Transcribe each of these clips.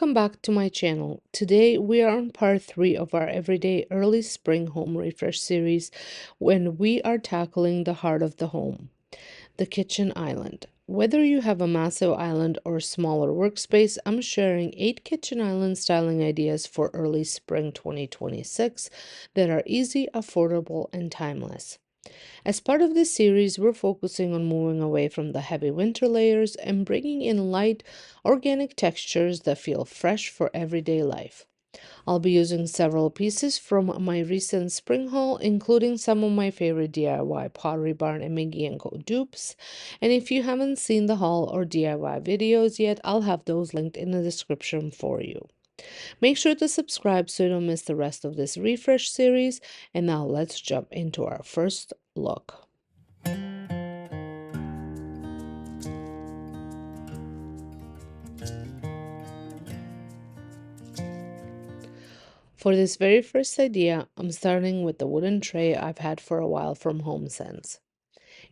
Welcome back to my channel. Today we are on part 3 of our everyday early spring home refresh series when we are tackling the heart of the home, the kitchen island. Whether you have a massive island or smaller workspace, I'm sharing 8 kitchen island styling ideas for early spring 2026 that are easy, affordable, and timeless. As part of this series, we're focusing on moving away from the heavy winter layers and bringing in light, organic textures that feel fresh for everyday life. I'll be using several pieces from my recent spring haul, including some of my favorite DIY Pottery Barn and McGee and Co. dupes. And if you haven't seen the haul or DIY videos yet, I'll have those linked in the description for you. Make sure to subscribe so you don't miss the rest of this refresh series. And now let's jump into our first look. For this very first idea, I'm starting with the wooden tray I've had for a while from HomeSense.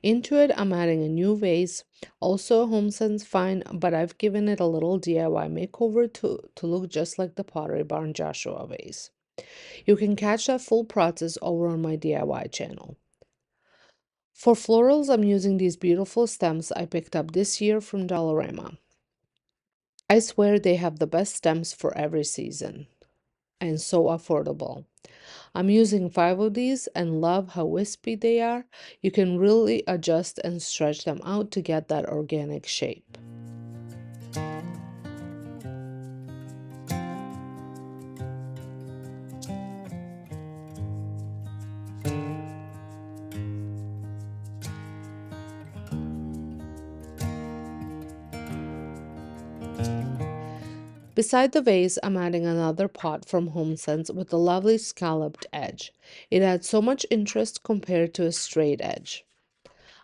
Into it, I'm adding a new vase, also a HomeSense find, but I've given it a little DIY makeover to look just like the Pottery Barn Joshua vase. You can catch that full process over on my DIY channel. For florals, I'm using these beautiful stems I picked up this year from Dollarama. I swear they have the best stems for every season, and so affordable. I'm using 5 of these and love how wispy they are. You can really adjust and stretch them out to get that organic shape. Beside the vase, I'm adding another pot from HomeSense with a lovely scalloped edge. It adds so much interest compared to a straight edge.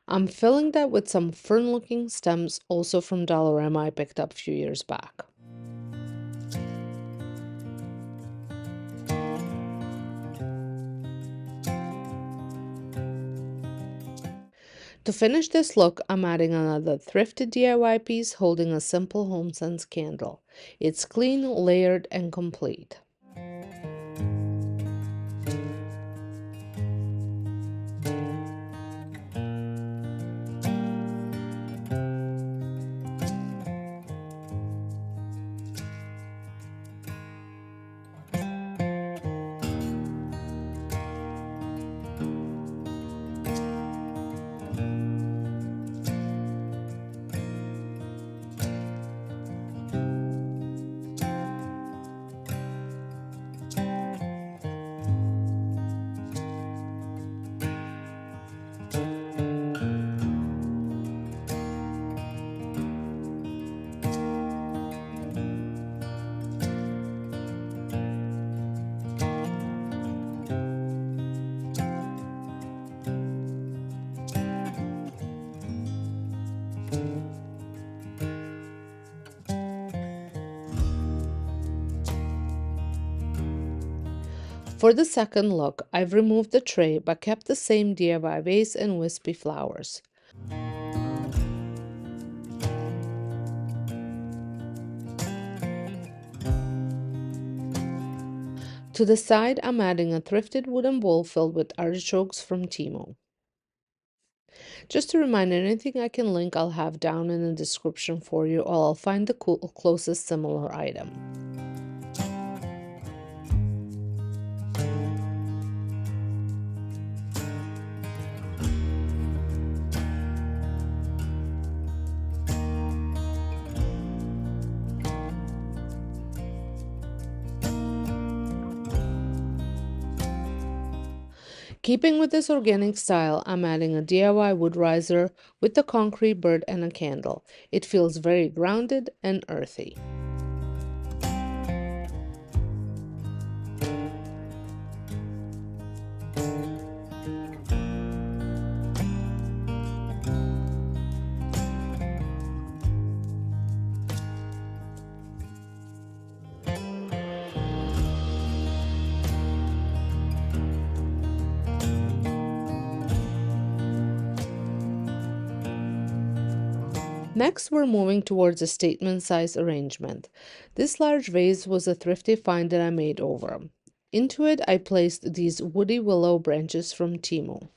I'm filling that with some fern-looking stems, also from Dollarama I picked up a few years back. To finish this look, I'm adding another thrifted DIY piece holding a simple HomeSense candle. It's clean, layered, and complete. For the second look, I've removed the tray but kept the same DIY vase and wispy flowers. To the side, I'm adding a thrifted wooden bowl filled with artichokes from Temu. Just a reminder, anything I can link I'll have down in the description for you, or I'll find the closest similar item. Keeping with this organic style, I'm adding a DIY wood riser with a concrete bird and a candle. It feels very grounded and earthy. Next, we're moving towards a statement size arrangement. This large vase was a thrifty find that I made over. Into it, I placed these woody willow branches from Temu.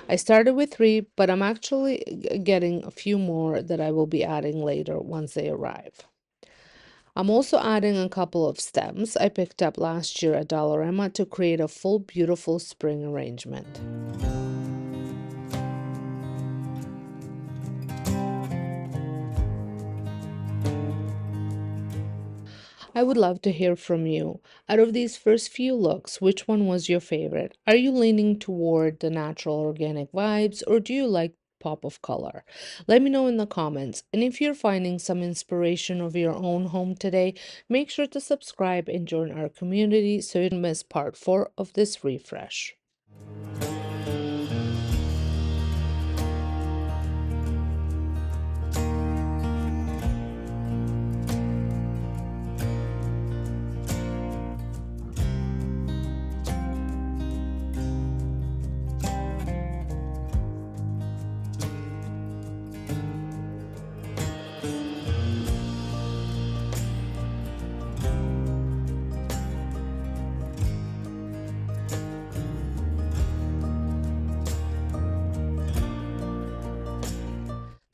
I started with three, but I'm actually getting a few more that I will be adding later once they arrive. I'm also adding a couple of stems I picked up last year at Dollarama to create a full beautiful spring arrangement. I would love to hear from you. Out of these first few looks, which one was your favorite? Are you leaning toward the natural organic vibes or do you like pop of color? Let me know in the comments. And if you're finding some inspiration of your own home today, make sure to subscribe and join our community so you don't miss part 4 of this refresh.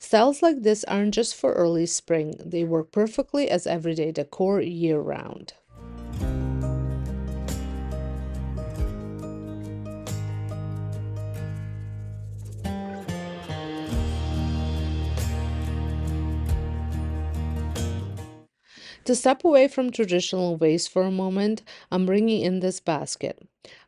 Styles like this aren't just for early spring, they work perfectly as everyday decor year round. To step away from traditional waste for a moment, I'm bringing in this basket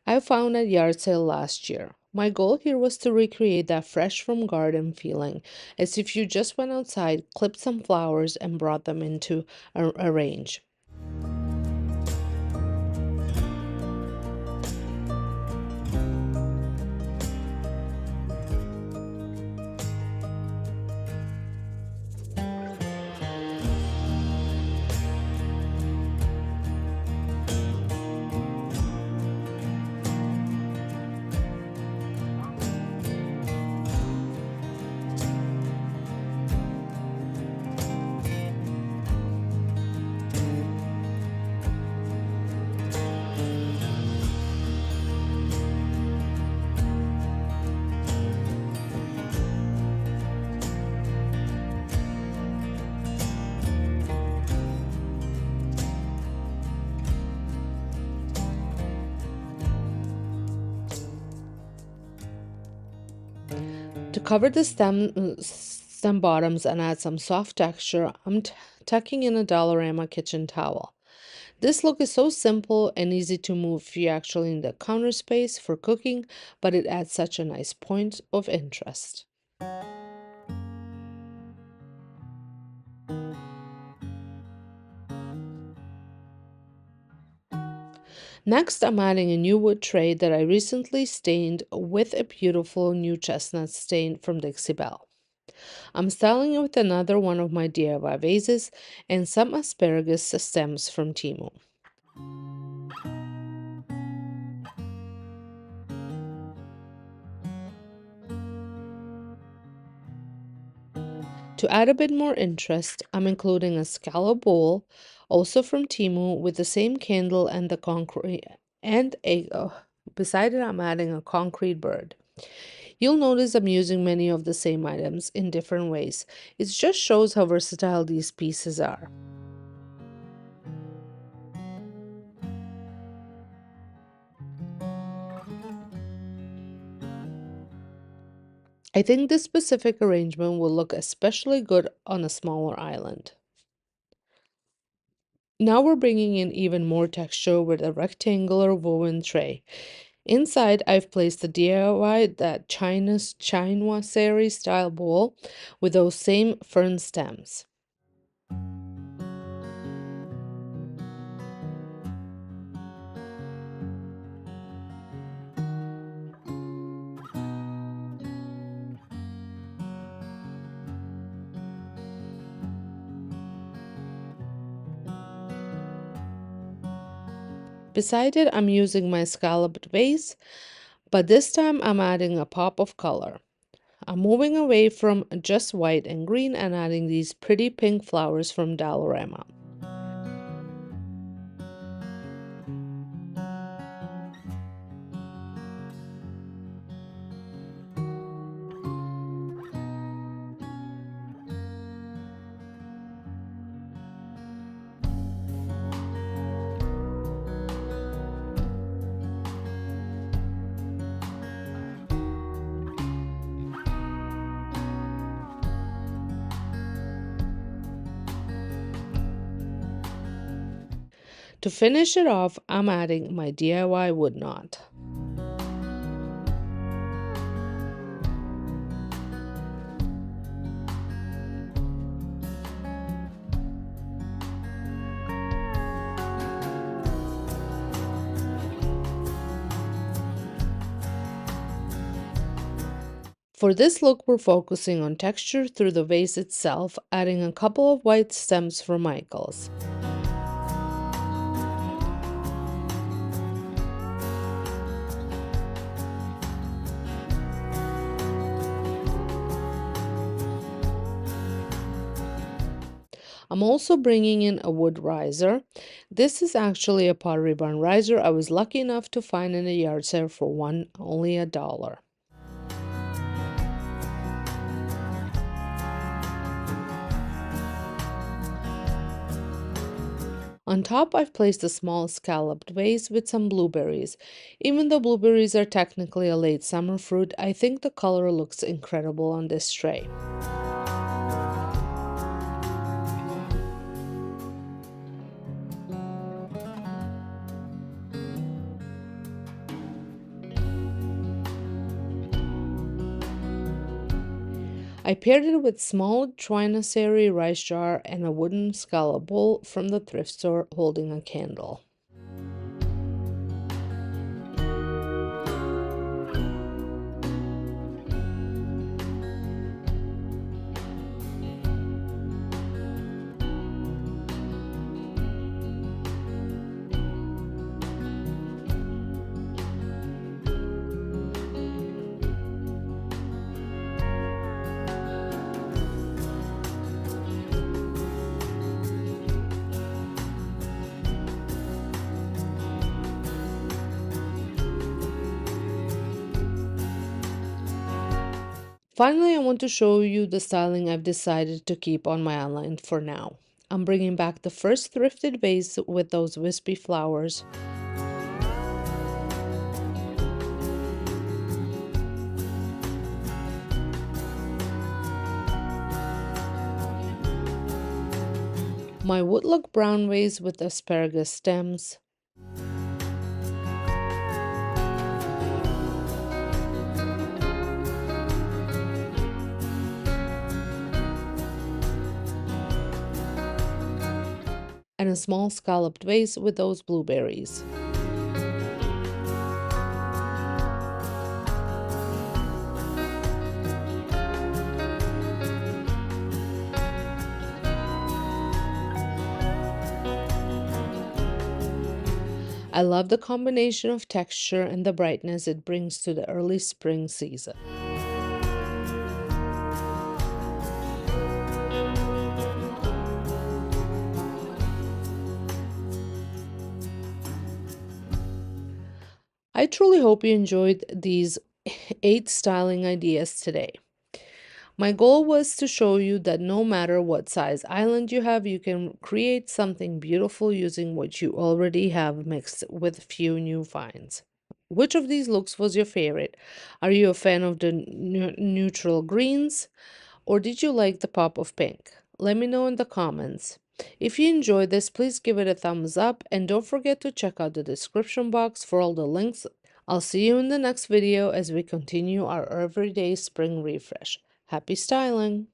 I found at yard sale last year. My goal here was to recreate that fresh from garden feeling, as if you just went outside, clipped some flowers, and brought them into a range. To cover the stem bottoms and add some soft texture, I'm tucking in a Dollarama kitchen towel. This look is so simple and easy to move if you actually need the counter space for cooking, but it adds such a nice point of interest. Next, I'm adding a new wood tray that I recently stained with a beautiful new chestnut stain from Dixie Belle. I'm styling it with another one of my DIY vases and some asparagus stems from Temu. To add a bit more interest, I'm including a scallop bowl, also from Temu, with the same candle and the concrete and beside it I'm adding a concrete bird. You'll notice I'm using many of the same items in different ways. It just shows how versatile these pieces are. I think this specific arrangement will look especially good on a smaller island. Now we're bringing in even more texture with a rectangular woven tray. Inside, I've placed the DIY that chinoiserie style bowl with those same fern stems. Beside it, I'm using my scalloped vase, but this time I'm adding a pop of color. I'm moving away from just white and green and adding these pretty pink flowers from Dollarama. To finish it off, I'm adding my DIY wood knot. For this look, we're focusing on texture through the vase itself, adding a couple of white stems for Michael's. I'm also bringing in a wood riser. This is actually a Pottery barn riser I was lucky enough to find in a yard sale for only $1. On top, I've placed a small scalloped vase with some blueberries. Even though blueberries are technically a late summer fruit, I think the color looks incredible on this tray. I paired it with small airy rice jar and a wooden scallop bowl from the thrift store holding a candle. Finally, I want to show you the styling I've decided to keep on my outline for now. I'm bringing back the first thrifted vase with those wispy flowers. My woodlook brown vase with asparagus stems. And a small scalloped vase with those blueberries. I love the combination of texture and the brightness it brings to the early spring season. I truly hope you enjoyed these 8 styling ideas today. My goal was to show you that no matter what size island you have, you can create something beautiful using what you already have mixed with few new finds. Which of these looks was your favorite? Are you a fan of the neutral greens, or did you like the pop of pink? Let me know in the comments. If you enjoyed this, please give it a thumbs up and don't forget to check out the description box for all the links. I'll see you in the next video as we continue our everyday spring refresh. Happy styling!